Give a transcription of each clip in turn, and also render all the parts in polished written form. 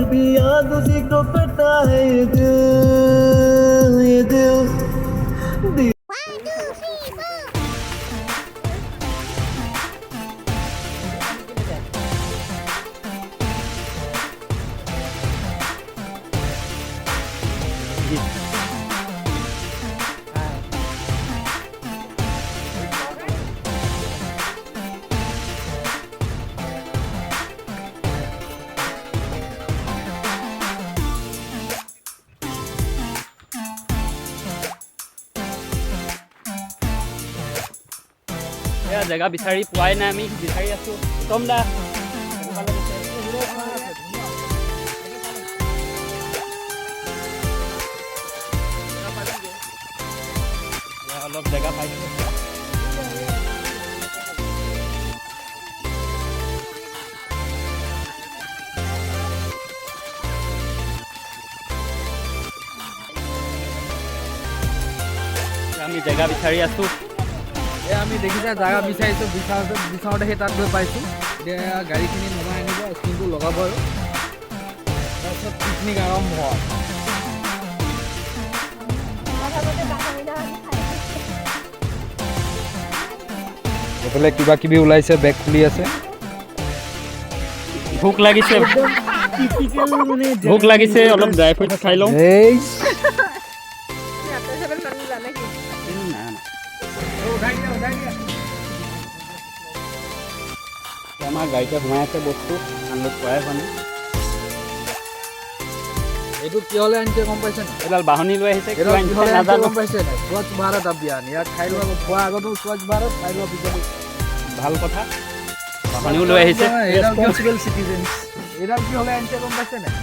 भी याद उसी को करता है ये दिल জেগা বিচাৰি পোৱাই নাই আমি বিচাৰি আছো উত্তম দা অলপ জেগা পাইছো আমি জেগা বিচাৰি আছো আমি দেখিছা জাগা বিচাৰিছোঁ বিচাৰোঁতে সেই তাত গৈ পাইছোঁ এতিয়া গাড়ীখিনি নমাই আনিব স্ক্ৰীণটো লগাব আৰু তাৰপিছত পিকনিক আৰম্ভ হয় এইফালে কিবা কিবি ওলাইছে বেগ খুলি আছে ভোক লাগিছে অলপ ড্ৰাই ফ্ৰুট খাই লওঁ আমাৰ গাড়ীতে সোমাই আছে বস্তু আনলোড কৰাই হোৱা নাই এইটো কিহলে আনিছে গম পাইছে নে এডাল বাহনী লৈ আহিছে গম পাইছে নাই স্বচ্ছ ভাৰত অভিযান ইয়াত খাই লোৱা খোৱা আগতো স্বচ্ছ ভাৰত খাই লোৱা পিছত ভাল কথা বাহনীও লৈ আহিছে ৰেছপন্সিবল চিটিজেনছ এইডাল কিহলে আনিছে গম পাইছে নাই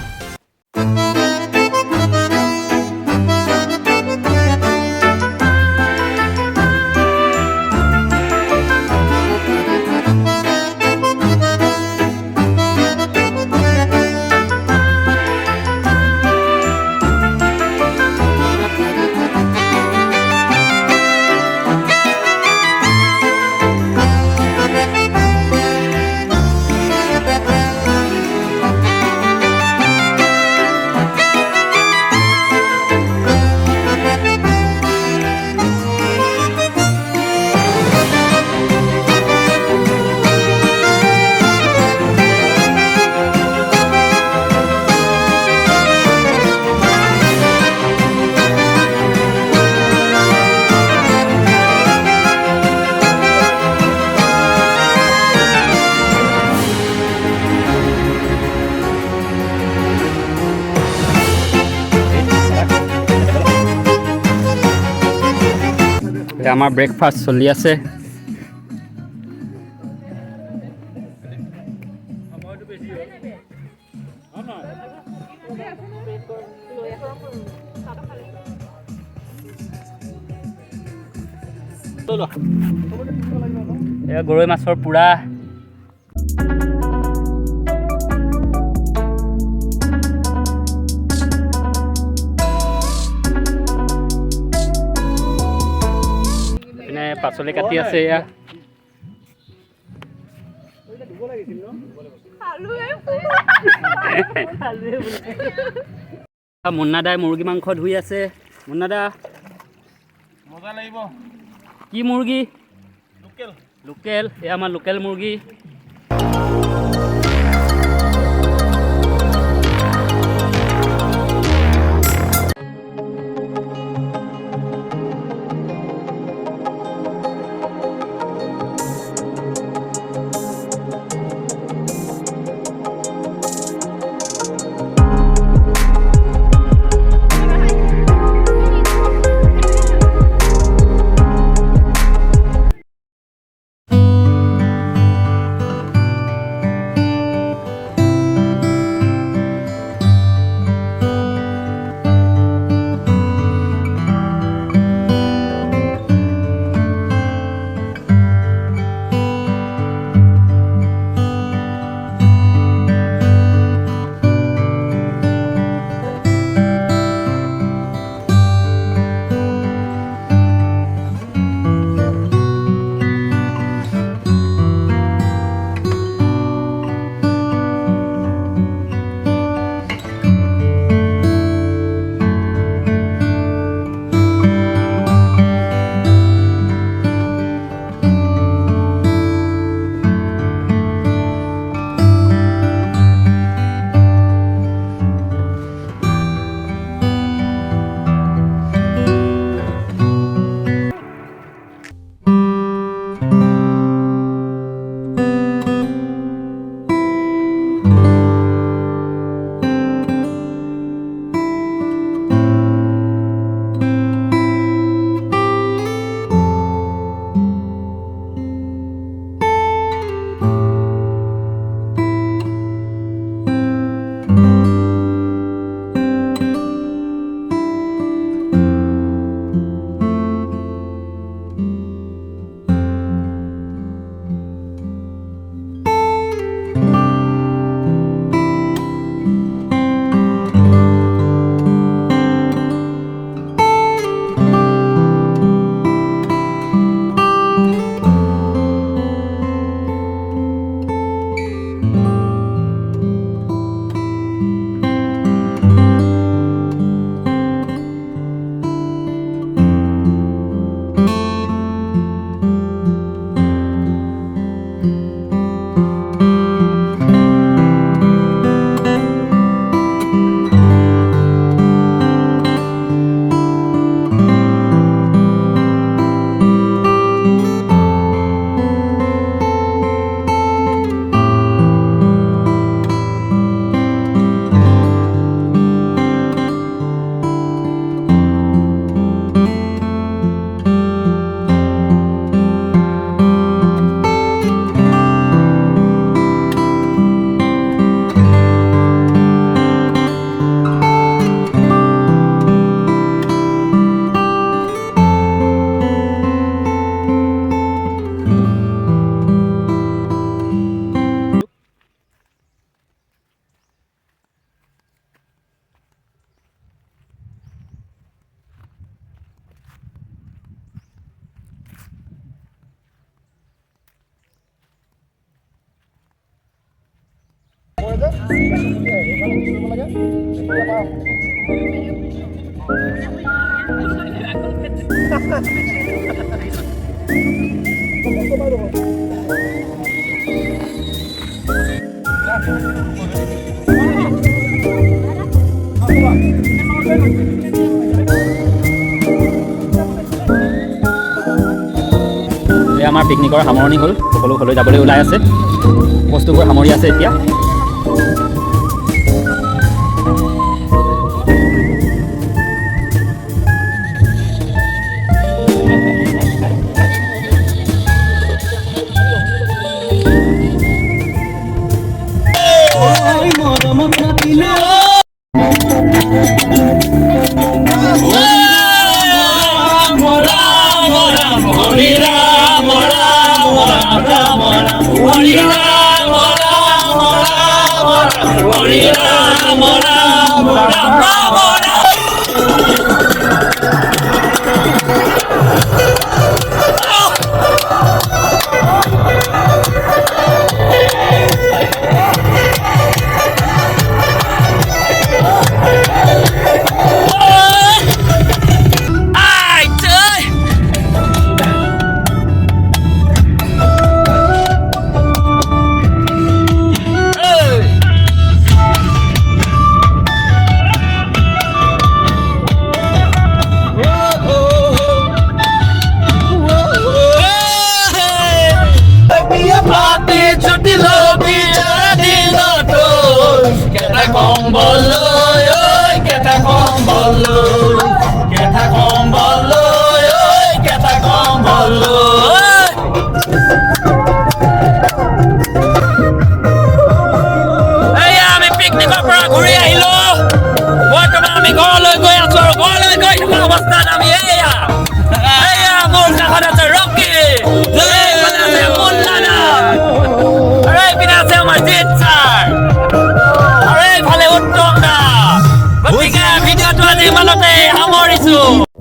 আমাৰ ব্ৰেকফাষ্ট চলি আছে গৰৈ মাছৰ পোৰা পাচলি কাটি আছে এয়া মুন্না দাই মুৰ্গী মাংস ধুই আছে মুন্না দা মজা লাগিব কি মুৰ্গী লোকেল এয়া আমাৰ লোকেল মুৰ্গী আমাৰ পিকনিকৰ সামৰণি হ'ল সকলো ঘৰলৈ যাবলৈ ওলাই আছে বস্তুবোৰ সামৰি আছে এতিয়া ভিডিঅ'টো আজি ইমানতে সামৰিছো